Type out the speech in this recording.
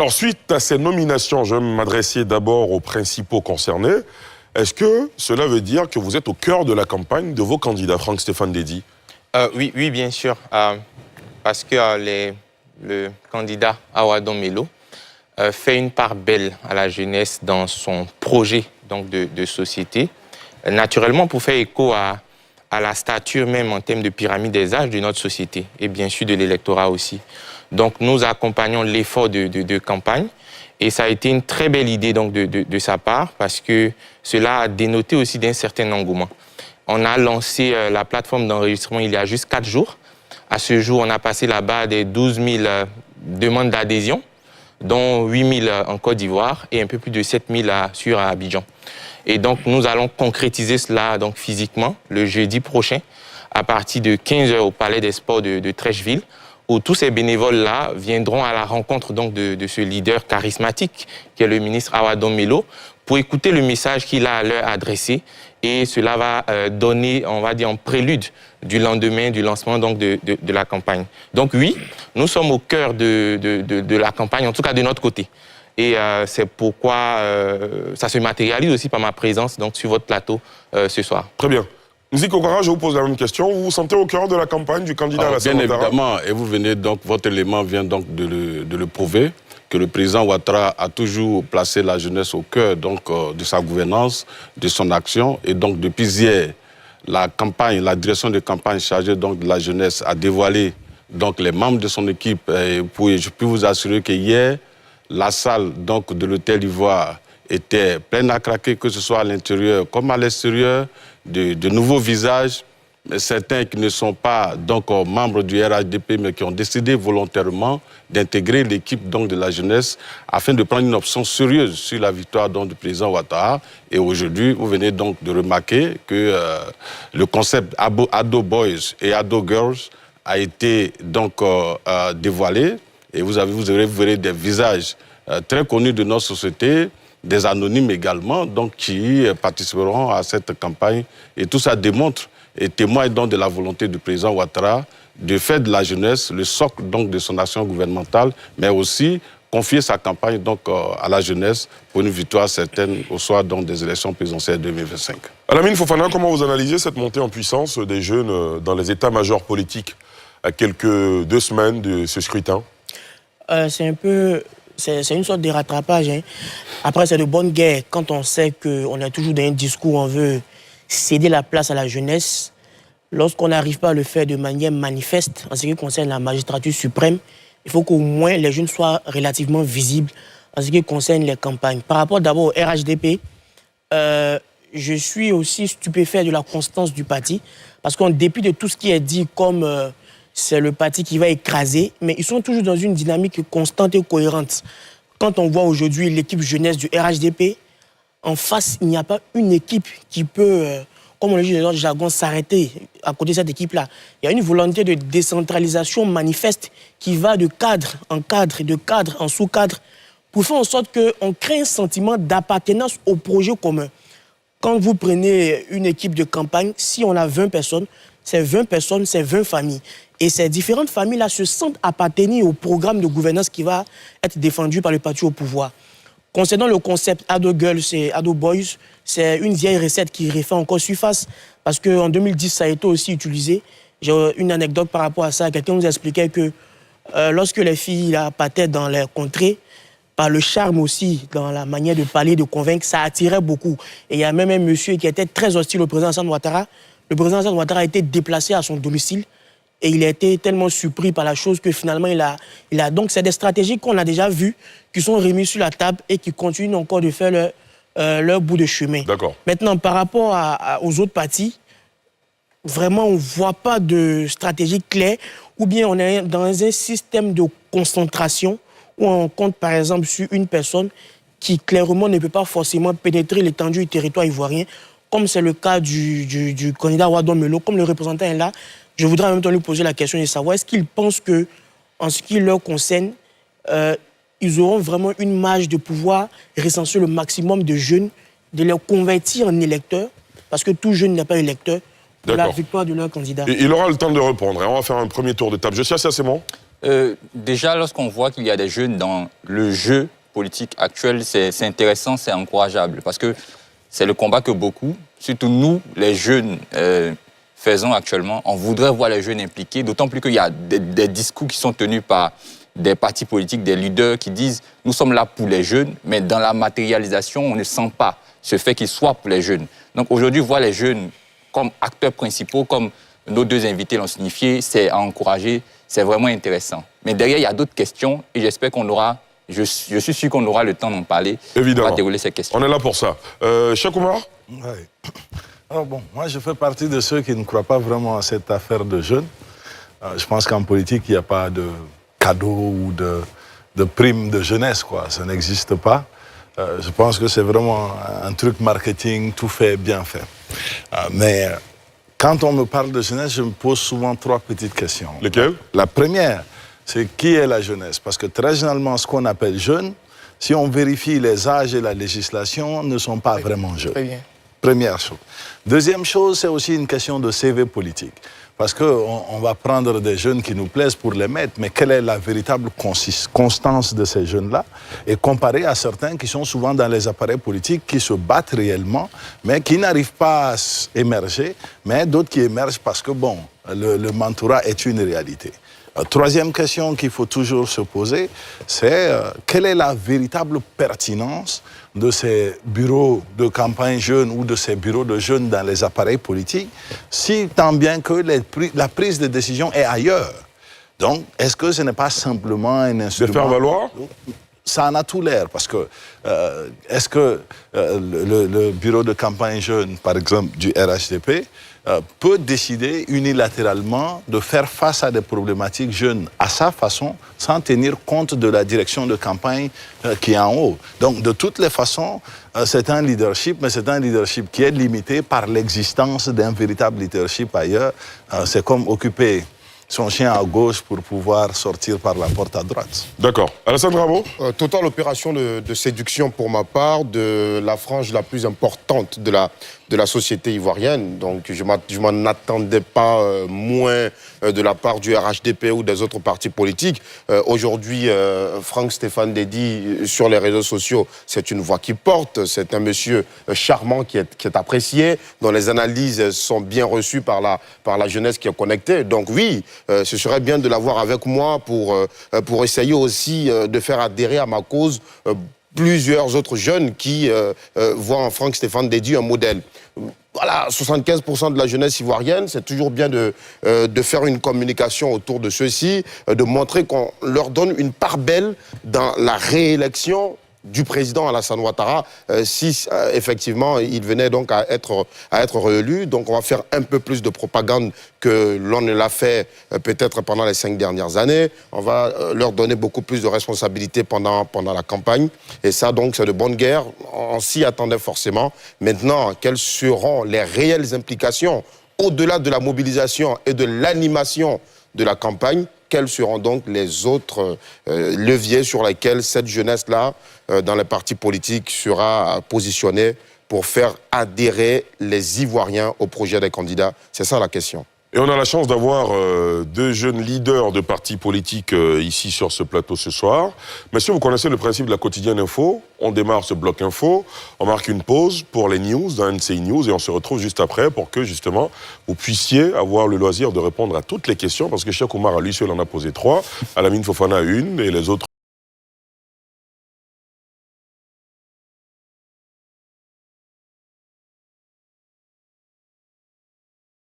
Alors, suite à ces nominations, je vais m'adresser d'abord aux principaux concernés. Est-ce que cela veut dire que vous êtes au cœur de la campagne de vos candidats, Franck-Stéphane Dédy? Oui, bien sûr. Parce que le candidat Awadon Melo fait une part belle à la jeunesse dans son projet donc, de société. Naturellement, pour faire écho à la stature même en termes de pyramide des âges de notre société et bien sûr de l'électorat aussi. Donc, nous accompagnons l'effort de campagne et ça a été une très belle idée donc, de sa part parce que cela a dénoté aussi d'un certain engouement. On a lancé la plateforme d'enregistrement il y a juste 4 jours. À ce jour, on a passé la barre des 12 000 demandes d'adhésion, dont 8 000 en Côte d'Ivoire et un peu plus de 7 000 sur Abidjan. Et donc, nous allons concrétiser cela donc, physiquement le jeudi prochain à partir de 15 h au Palais des Sports de Trècheville, où tous ces bénévoles-là viendront à la rencontre donc, de ce leader charismatique qui est le ministre Awadon Melo pour écouter le message qu'il a à leur adresser. Et cela va donner, on va dire, un prélude du lendemain du lancement donc, de la campagne. Donc oui, nous sommes au cœur de la campagne, en tout cas de notre côté. Et c'est pourquoi ça se matérialise aussi par ma présence donc, sur votre plateau ce soir. Très bien. Nzi Kokora, je vous pose la même question. Vous vous sentez au cœur de la campagne du candidat à la Bien évidemment, et vous venez donc, votre élément vient donc de le prouver, que le président Ouattara a toujours placé la jeunesse au cœur donc, de sa gouvernance, de son action. Et donc, depuis hier, la direction de campagne chargée donc, de la jeunesse a dévoilé donc, les membres de son équipe. Et je peux vous assurer que hier, la salle donc, de l'Hôtel Ivoire était pleine à craquer, que ce soit à l'intérieur comme à l'extérieur, de nouveaux visages, certains qui ne sont pas donc membres du RHDP, mais qui ont décidé volontairement d'intégrer l'équipe donc de la jeunesse afin de prendre une option sérieuse sur la victoire donc, du président Ouattara. Et aujourd'hui, vous venez donc de remarquer que le concept Ado Boys et Ado Girls a été donc dévoilé. Et vous verrez des visages très connus de notre société, des anonymes également, donc qui participeront à cette campagne. Et tout ça démontre et témoigne donc de la volonté du président Ouattara de faire de la jeunesse le socle donc de son action gouvernementale, mais aussi confier sa campagne donc à la jeunesse pour une victoire certaine au soir donc des élections présidentielles 2025. Alamine Fofana, comment vous analysez cette montée en puissance des jeunes dans les états-majors politiques à quelques 2 semaines de ce scrutin? C'est une sorte de rattrapage. Hein. Après, c'est de bonne guerre. Quand on sait qu'on est toujours dans un discours où on veut céder la place à la jeunesse, lorsqu'on n'arrive pas à le faire de manière manifeste, en ce qui concerne la magistrature suprême, il faut qu'au moins les jeunes soient relativement visibles en ce qui concerne les campagnes. Par rapport d'abord au RHDP, je suis aussi stupéfait de la constance du parti, parce qu'en dépit de tout ce qui est dit comme c'est le parti qui va écraser, mais ils sont toujours dans une dynamique constante et cohérente. Quand on voit aujourd'hui l'équipe jeunesse du RHDP, en face, il n'y a pas une équipe qui peut, comme on le dit dans notre jargon, s'arrêter à côté de cette équipe-là. Il y a une volonté de décentralisation manifeste qui va de cadre en cadre, de cadre en sous-cadre, pour faire en sorte qu'on crée un sentiment d'appartenance au projet commun. Quand vous prenez une équipe de campagne, si on a 20 personnes, c'est 20 personnes, c'est 20 familles. Et ces différentes familles-là se sentent appartenir au programme de gouvernance qui va être défendu par le parti au pouvoir. Concernant le concept Ado Girls et Ado Boys, c'est une vieille recette qui refait encore surface parce qu'en 2010, ça a été aussi utilisé. J'ai une anecdote par rapport à ça. Quelqu'un nous expliquait que lorsque les filles partaient dans les contrées, par le charme aussi, dans la manière de parler, de convaincre, ça attirait beaucoup. Et il y a même un monsieur qui était très hostile au président Alassane Ouattara. Le président Alassane Ouattara a été déplacé à son domicile. Et il a été tellement surpris par la chose que finalement, il a... Donc, c'est des stratégies qu'on a déjà vues, qui sont remises sur la table et qui continuent encore de faire leur bout de chemin. D'accord. Maintenant, par rapport aux autres partis, vraiment, on ne voit pas de stratégie claire, ou bien on est dans un système de concentration où on compte, par exemple, sur une personne qui, clairement, ne peut pas forcément pénétrer l'étendue du territoire ivoirien, comme c'est le cas du candidat Awadon Melo, comme le représentant est là. Je voudrais en même temps lui poser la question de savoir est-ce qu'ils pensent que, en ce qui leur concerne, ils auront vraiment une marge de pouvoir recenser le maximum de jeunes, de les convertir en électeurs, parce que tout jeune n'est pas électeur, de la victoire de leur candidat. Il aura le temps de répondre. On va faire un premier tour de table. Je suis assez bon. Déjà, lorsqu'on voit qu'il y a des jeunes dans le jeu politique actuel, c'est intéressant, c'est encourageable. Parce que c'est le combat que beaucoup, surtout nous, les jeunes, faisons actuellement. On voudrait voir les jeunes impliqués, d'autant plus qu'il y a des discours qui sont tenus par des partis politiques, des leaders qui disent « nous sommes là pour les jeunes », mais dans la matérialisation, on ne sent pas ce fait qu'ils soient pour les jeunes. Donc aujourd'hui, voir les jeunes comme acteurs principaux, comme nos deux invités l'ont signifié, c'est à encourager, c'est vraiment intéressant. Mais derrière, il y a d'autres questions et j'espère qu'on aura, je suis sûr qu'on aura le temps d'en parler. Évidemment. On va dérouler ces questions. On est là pour ça. Cheikh Oumar? Oui. Alors bon, moi je fais partie de ceux qui ne croient pas vraiment à cette affaire de jeunes. Je pense qu'en politique, il n'y a pas de cadeau ou de prime de jeunesse, quoi. Ça n'existe pas. Je pense que c'est vraiment un truc marketing, tout fait, bien fait. Mais quand on me parle de jeunesse, je me pose souvent 3 petites questions. Lesquelles? La première, c'est qui est la jeunesse? Parce que très généralement, ce qu'on appelle jeune, si on vérifie les âges et la législation, ne sont pas vraiment jeunes. Très bien. Première chose. Deuxième chose, c'est aussi une question de CV politique. Parce qu'on va prendre des jeunes qui nous plaisent pour les mettre, mais quelle est la véritable constance de ces jeunes-là? Et comparé à certains qui sont souvent dans les appareils politiques, qui se battent réellement, mais qui n'arrivent pas à émerger, mais d'autres qui émergent parce que, bon, le mentorat est une réalité. Troisième question qu'il faut toujours se poser, c'est quelle est la véritable pertinence de ces bureaux de campagne jeunes ou de ces bureaux de jeunes dans les appareils politiques, si tant bien que la prise de décision est ailleurs. Donc, est-ce que ce n'est pas simplement un instrument... De faire valoir? Ça en a tout l'air, parce que est-ce que le bureau de campagne jeune, par exemple, du RHDP, peut décider unilatéralement de faire face à des problématiques jeunes à sa façon, sans tenir compte de la direction de campagne qui est en haut. Donc, de toutes les façons, c'est un leadership, mais c'est un leadership qui est limité par l'existence d'un véritable leadership ailleurs. C'est comme occuper son chien à gauche pour pouvoir sortir par la porte à droite. D'accord. Alassane Ramo? Totale opération de séduction pour ma part de la frange la plus importante de la société ivoirienne. Donc je m'en attendais pas moins de la part du RHDP ou des autres partis politiques. Aujourd'hui, Franck Stéphane Dedi, sur les réseaux sociaux, c'est une voix qui porte. C'est un monsieur charmant qui est apprécié, dont les analyses sont bien reçues par la jeunesse qui est connectée. Donc oui, ce serait bien de l'avoir avec moi pour essayer aussi de faire adhérer à ma cause plusieurs autres jeunes qui voient en Franck Stéphane Dedi un modèle. Voilà, 75% de la jeunesse ivoirienne, c'est toujours bien de faire une communication autour de ceux-ci, de montrer qu'on leur donne une part belle dans la réélection du président Alassane Ouattara, si effectivement il venait donc à être réélu. Donc on va faire un peu plus de propagande que l'on ne l'a fait peut-être pendant les 5 dernières années. On va leur donner beaucoup plus de responsabilités pendant la campagne. Et ça donc c'est de bonne guerre, on s'y attendait forcément. Maintenant, quelles seront les réelles implications au-delà de la mobilisation et de l'animation de la campagne? Quels seront donc les autres leviers sur lesquels cette jeunesse-là, dans les partis politiques, sera positionnée pour faire adhérer les Ivoiriens au projet des candidats? C'est ça la question. Et on a la chance d'avoir 2 jeunes leaders de partis politiques ici sur ce plateau ce soir. Messieurs, vous connaissez le principe de la quotidienne info. On démarre ce bloc info, on marque une pause pour les news dans NCI News et on se retrouve juste après pour que justement vous puissiez avoir le loisir de répondre à toutes les questions parce que Cheikh Oumar à lui seul en a posé 3, Alamine Fofana 1 et les autres